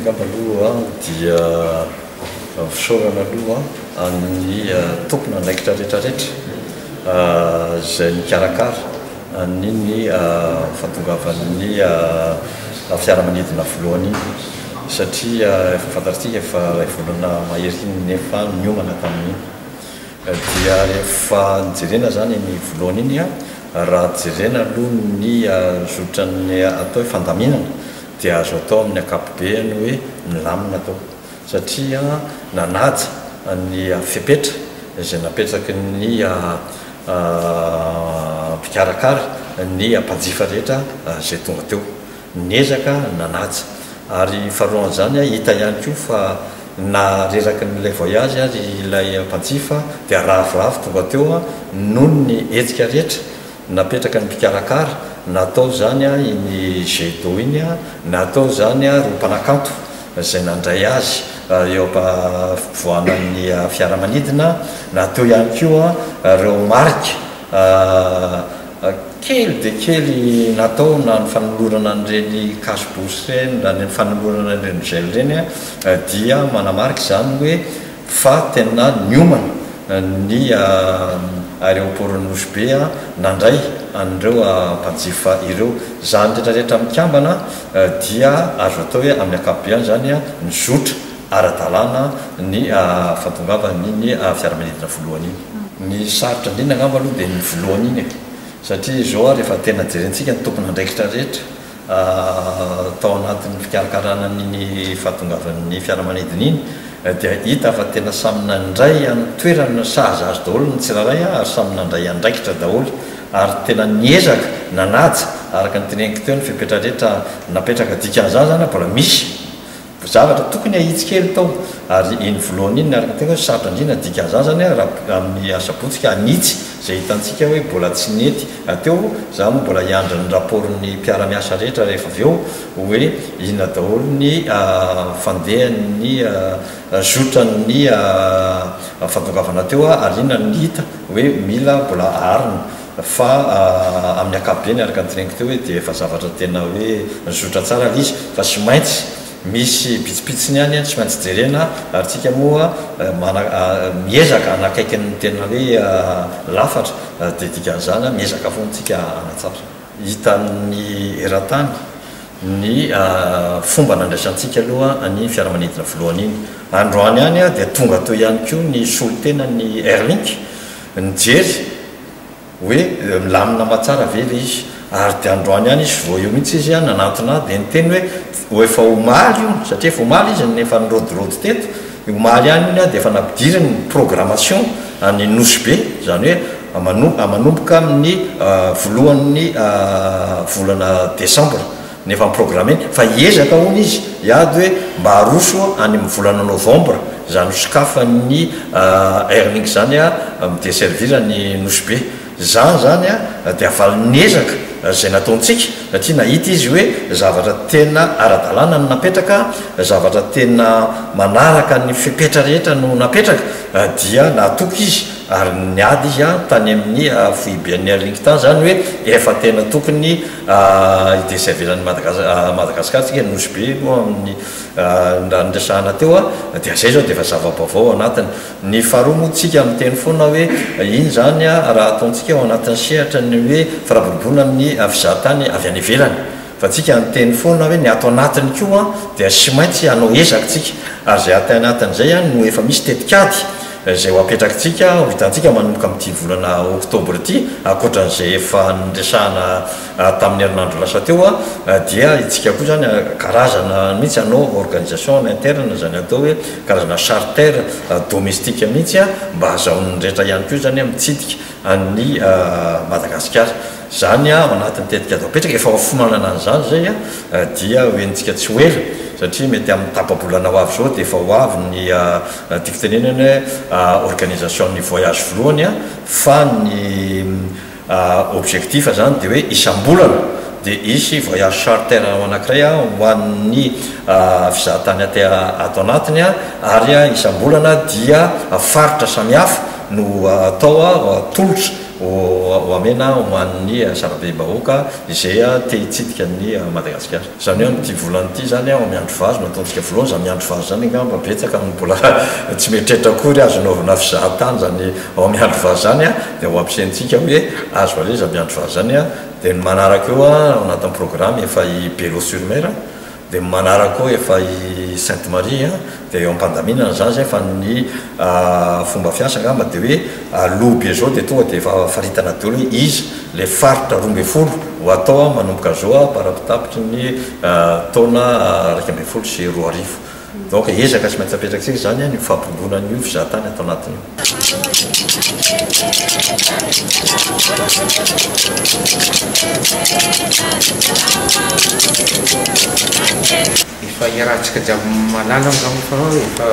angamba aloha dia fisaorana aloha amin'ny tompona andraikitra rehetrarehetra izay mikarakara aniny fahatongavan'ny fiaramanidina voalohany iny satria efa fantatsika efa ilay volana maheriny nefa niomana tamin'iny dia rehefa nijerena zany ny voalohany iny raha jerena aloha ny zotrany atao hoe fandaminana dia azo atao amin'ny akapobeany hoe milamina atao satria nanaja ny fepetra izay napetraky ny mpikarakara ny mpanjifa rehetra zay tonga teo niezaka nanaja ary faharoan'izany hita ihany koa fa nareraky n'ilay voyage ary ilay mpanjifa dia ravoravo tonga teo noho ny hetsika rehetra napetraka ny mpikarakara natao zany iny jedo iny natao zany ro mpanakanto zay nandray azy eo voanan'ny fiaramanidina natao ihany koa reo marika kely de kely natao na ny fanolorana n'ireny kasibosy reny na ny fanolorana n'ireny gel reny dia manamarika zany hoe fa tena niomana ny aéroport'ny Nosy Be nandray an'ireo mpanjifa ireo zany rehetrarehetra mikambana dia azo atao hoe amin'ny akapobeany zany mizotra ara-dalàna ny fahatongavan'iny fiaramanidina voalohany iny ny sarotra indrindra angamba aloha dia ny voalohany iny satria izao rehefa tena jerentsika ny tompona andraikitra rehetra tao anatin'ny fikarakarana n'iny fahatongavan'ny fiaramanidina iny dia hita fa tena samy nandray amin'ny toerana sahaza azy daholo ny tsiraray ary samy nandray andraikitra daholo ary tena niezaka nanaja araka ny teneniko teo ny fepetra rehetra napetraka dikan'izany zany mbola misy zavatra tokony ahitsikely tao ary iny voalohany iny araka tena hoe sarotra indrindra dikan'izany zany raha amin'ny asabotsika anitsy zay hitantsika hoe mbola tsy nety ateo za moa mbola hiandra ny raportny mpiara-miasa rehetra rehefa avy eo hoe ina daholo ny fandehan'ny zotran'ny fahatongavana teo ary ina ny hita hoe mila mbola arina fa amin'ny akapobeany araka ny teneniko teo hoe dia efa zavatra tena hoe zotra tsara l izy fa sy maintsy misy pitsipitsiny ihany tsy maintsy jerena ary tsika moa miezaka anakaiky ny tena hoe lafatra dia dikan'izany miezaka foantsika anatsara hitan'ny eran-tany ny fomba nandraisantsika aloha ny fiaramanidina voalohany iny androany ihany dia tonga teo ihany koa ny solotena ny Airlink nijery hoe milamina matsara ve le izy ary dia androany ihany izy vo eo mihitsy izy nanatona dia nyteny hoe efa omaly io satria efa omaly izy nefa nyrodorody teto omaly ihany iny dia efa nampidiriny ny programmation any Nosy Be zany hoe manomboka amin'ny voalohan'ny volana décembre nefa miprogramme fa hiezaka hono izy iady hoe mba haroso any amin'ny volana novembre zany sokafan'ny Airlink zany midesservira ny Nosy Be zany zany dia avaliniezaka zay nataontsika satria nahita izy hoe zavatra tena ara-dalàna no napetraka zavatra tena manaraka ny fepetra rehetra no napetraka dia natoky izy ary niady izy tany amin'ny foibean'ny Airlink tany zany hoe efa tena tokony hideserviran'ny Madagasikara tsika Nosy Be amin'ny nresahana teo dia zay zao dia efa zava-baovao anatiny ny faharoa moa tsika amin'ny teny foana hoe iny zany raha ataontsika ao anatin'ny sehatra ny hoe firaborobona amin'ny fizahatany avy any ivelany fa tsika ny teny foana hoe ny ato anatiny koa dia sy maintsy anao ezaka tsika ary zay aty anatin'izay no efa misy tetikady zay ho apetrakytsika ho hitantsika manomboka amin'ity volana oktobra ity akoatran'izay efa nresahana tamin'ny herinandro lasa teo dia itsika koa zany karazana mihitsy anao organisation interne zany atao hoe karazana charter domestique mihitsy mba hazaon'ny rehetra ihany koa zany mitsidika ny Madagasikara zany anatin'ny tetikady apetraka efa hofonanana an'izany zay dia hoentsika tsy hoela satria mety amin'ny tapabolana ho avy zao dia efa ho avy ny tiako tenenana organisation ny voyage voalohany fa ny objectif zany dia hoe isam-bolana dia isy voyage charter anankiray ho an'ny fizahatany ato anatiny ary isam-bolana dia faritra samihafa no atao tolotra amena hoan'ny Sarabe-bahoaka izay te hitsidika ny Madagasikara. Zany hoe ty volanyity zany ao amin'ny andro vazo nataontsika voalohany zany andro vazo zany angamba betsaka ny mbola tsy mieritreritra akory azo naovana fizahatany zany ao amin'ny andro vazo zany dia ho ampisaintsika hoe azo valeza amin'ny andro vazo zany dia ny manaraka eo ao anatin'ny programme efa i Bello-sur-Mer dia manaraka koa efa i Sainte-Marie dia eo am-pandaminana zany zay fa ny fomba fiasa angamba dia hoe lobe zao dia tonga dia efa faritana daholo hoe izy le faritra 12 ho atao manomboka zao parapitapitry ny taona 12 sy 2000. Donc ezaka tsy maintsy apetraka sika zany ny fampirobonana io fizahatany atao anatiny. Efa iarahantsika jiaby malala zany fa efa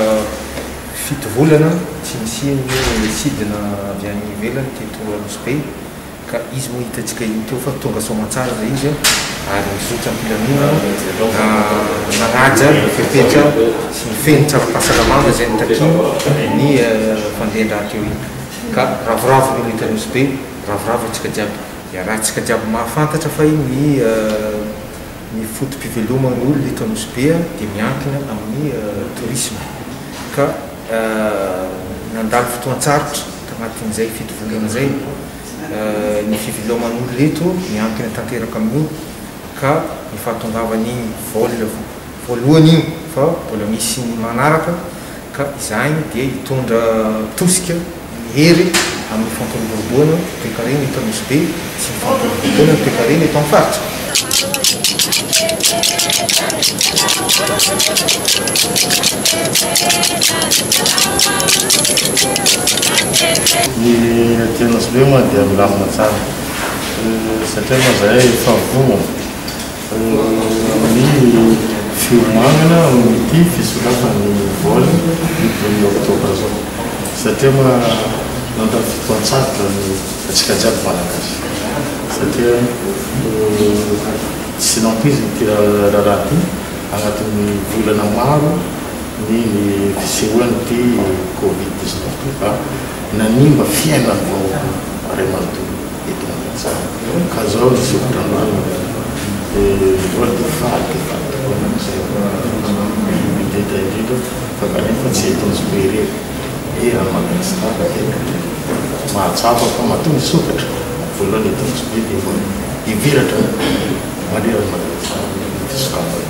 7 volana tsy nisy sidina avy any ivelany teto Nosy Be ka izy moa hitantsika iny teo fa tonga soamantsara zay izy ary mizotra ampilamina nanaja fepetra sy mifeny tsara-pahasalamana zay nitakiny ny fandehandraha teo iny ka ravoravo ny hita Nosy Be ravoravo antsika jiaby iarahantsika jiaby mahafantatra fa iny ny fotom-piveloman'ny olo eto Nosy Be dia miankina amin'ny tourisme ka nandalo fotoan-tsarotra tagnatin'izay 7 volana zay ny fiveloman'ny olo eto miankina tanteraka amin'io ka ny fahatongavany vol voalohany igny fa mbola misy ny manaraka ka izany dia hitondra tosika mihery amin'ny fampiroboroboana toekareny eto Nosy Be sy ny fampiroboroboana toekareny eto amin'ny faritra. Ny aty Nosy Be moa dia milamina tsara satria moa zahay favogno amin'ny fiomagnana amin'ity fisolafany voly ny oktobra zao satria moa nandalo fotoan-tsarotra atsika jiaby malagasy satria tsy nampizy ty raha ty agnatin'ny volana maro ny fisehoany ty Covid-19 fa nanimba fiainany vao ray manontolo eto Madagasikara ka zao nisy okotrandrony voly dia faly mideta indrindra fa kanefa tsy eto Nosy Be rery era Madagasikara mahatsapa fa mahatonga isokatra voalohany eto Nosy Be dia iviratra malera Madagasikara fisokafana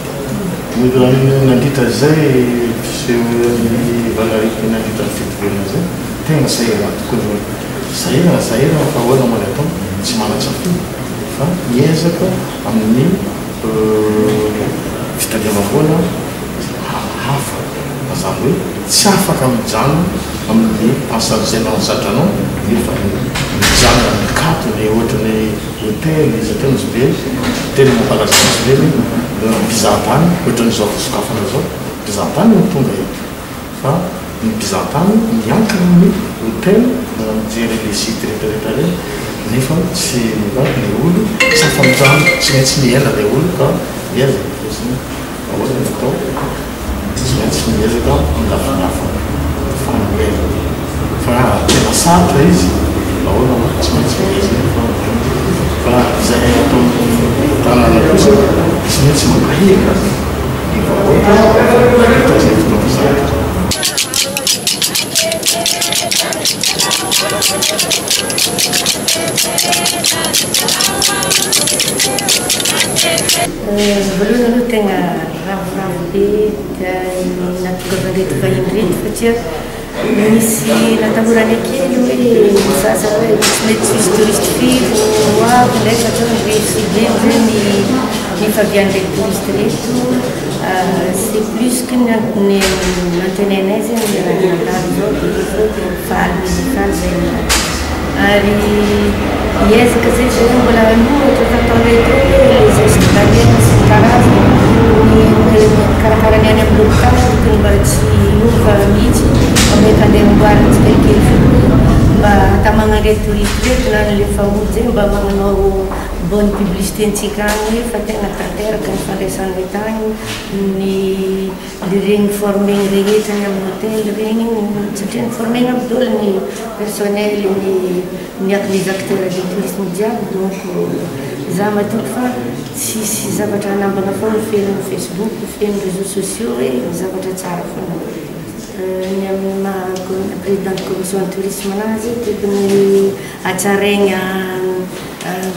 nandritra zay fisehoan'ny vanariky nandritra ny fitovelana zay tegna sahirana tokony sahirana fa ahoana moa atao tsy manan-tsafiny fa miezaka amin'ny fitadiavam-bola hafa mazany hoe tsy afaka mijano amin'ny ansan'izay satranao nefa mijano mikatony ohatrany hôtely satria Nosy Be tena mampalaza Nosy Be mpizahatany ohatran'izao fisokafana zao mpizahatany no tonga eto fa ny mpizahatany miankina amin'ny hôtely mijery le site rehetrarehetra reny nefa tsy le olo tsy afamijano tsy maintsy miaina le olo ka miezaka fosiny ahoana natao tsy maintsy miezaka milafinafo fa miezaka fa tena sarotra izy ahoana tsy maintsy miezaka fa zay atao tanàna kosa tsy maintsy mampahirika ny vahoaka atao zay fotoana sarotra. Voalohany aloha tegna ravoravo be natongavareto vahiny reto satria misy natamorany kely hoe mizaza hoe tsy mety tsisy touriste firy ho avy ndraiky atao hoe ciblé ny favian'ilay touriste reto c'est plus que nantenainay zany raha nandalo zao dia faly zay ary miezaka zay zay mbola nohatra fatao reto les hospitaliers sy karazany karakarany any amin'ny hôpitaly tokony mba tsy ova mihitsy ameka andeha amboarintsika kely mba tamagna touriste reto na lefa olo zay mba magnanao bonne publicité antsika agny hoe fa tegna tanteraka ny fandraisanay tagny ny regny formegny rehetra ny amin'ny hôtel regny satria ny formegny aby dolo ny personnel ny les acteurs de tourisme jiaby donc za matoky fa tsisy zavatra anambagna foana feno Facebook feno réseaux sociaux hoe zavatra tsara foana ny amin'ny président de commission de tourisme anazy tokony atsaraigna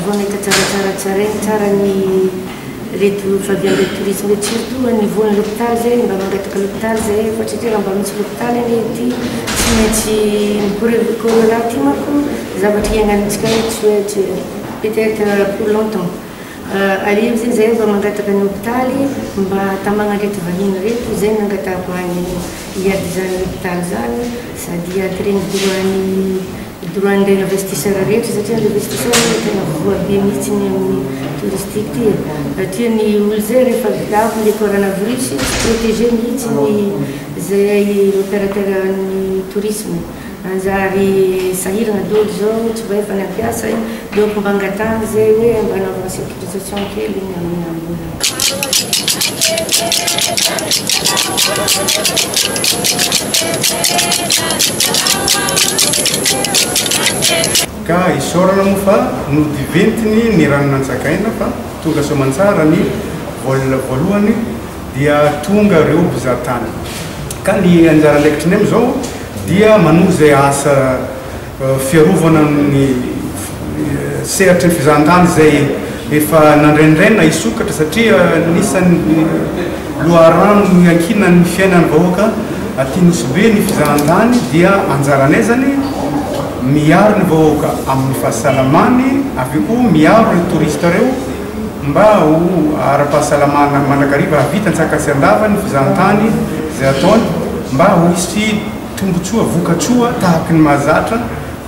vonahita tsaratsaratsaraigna tsara ny reto favian'le tourisme reto surtout niveaun'ny l'hôpital zay mba mangataka l'hôpital zay fa satria mba misy l'hôpital eny ty tsy maintsy mikoreraha ty manko zavatra iagnanitsika tsy peut-être pour longtemps arivo zay zay mba mangataka ny hôpitaly mba tamagna reto vahiny reto zay nangatako agny iady zany hôpital zany sady iady regny droit-n'ireny investisseur rehetra satria l'investisseur tena voa be mihitsy ny amin'ny touristique ty satria ny olo zay rehefa vidavo le coronavirus tsy protégé mihitsy ny zay opérateur ny tourisme anjary sahirana dolo zao tsy mba efa nampiasa donc mba angatana zay hoe mba anaovana sécurisation kely iny amin'ny ambony ka isorana moa fa nodiventiny ny ranonantsakaina fa tonga soamantsara ny voalohany dia tonga reo mpizahatany ka ny anjara ndraikitriny am'izao dia manohy zay asa fiarovana ny sehatry ny fizahan-tany zay efa nandrendraina isokatra satria nisan'ny loharano ny ankina ny fiainany vahoaka aty nosy be ny fizahan-tany dia anjaranay zany miaro ny vahoaka amin'ny fahasalamany avy koa miaro ny touriste reo mba ho ara-pahasalamana manakariva havita ntsakatsy andava ny fizahan-tany zay ataony mba ho isy tombotsoa vokatsoa tahaky ny mahazatra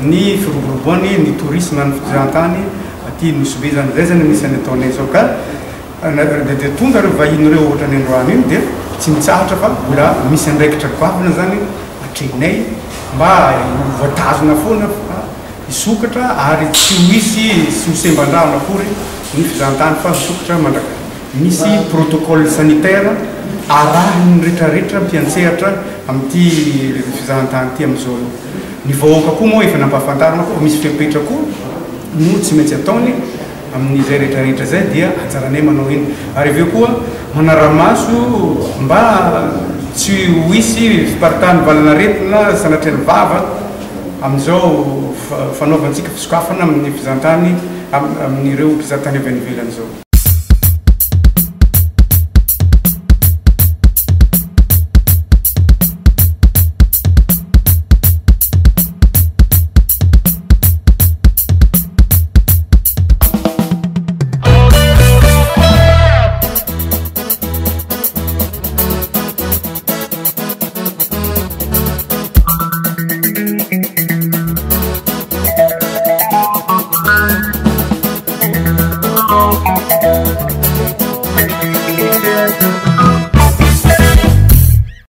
ny firoboroboany ny tourisme ny fizahan-tany aty nosy be zany zay zany misany ataonay zao ka de tonga reo vahiny reo ohatra ny androany iny dia tsy mitsahatra fa mbola misy andraikitra goavana zany atrehinay mba voatazona foana isokatra ary tsy misy sy hosemban-drahona akory ny fizahan-tany fa isokatra mandraka misy protocole sanitaire arahiny rehetrarehetra mpiantsehatra amin'ity fizahan-tany ty am'izao ny vahoaka koa moa efa nampahafantarana koa misy fepetra koa no tsy maintsy ataony amin'izay rehetrarehetra zay dia anjaranay manao iny ary aveo koa manara-maso mba tsy hoisy fiparitany valana retina sanatrany vava am'izao fanaovantsika fisokafana amin'ny fizahan-tany amin'ireo mpizahan-tany avy any ivelany zao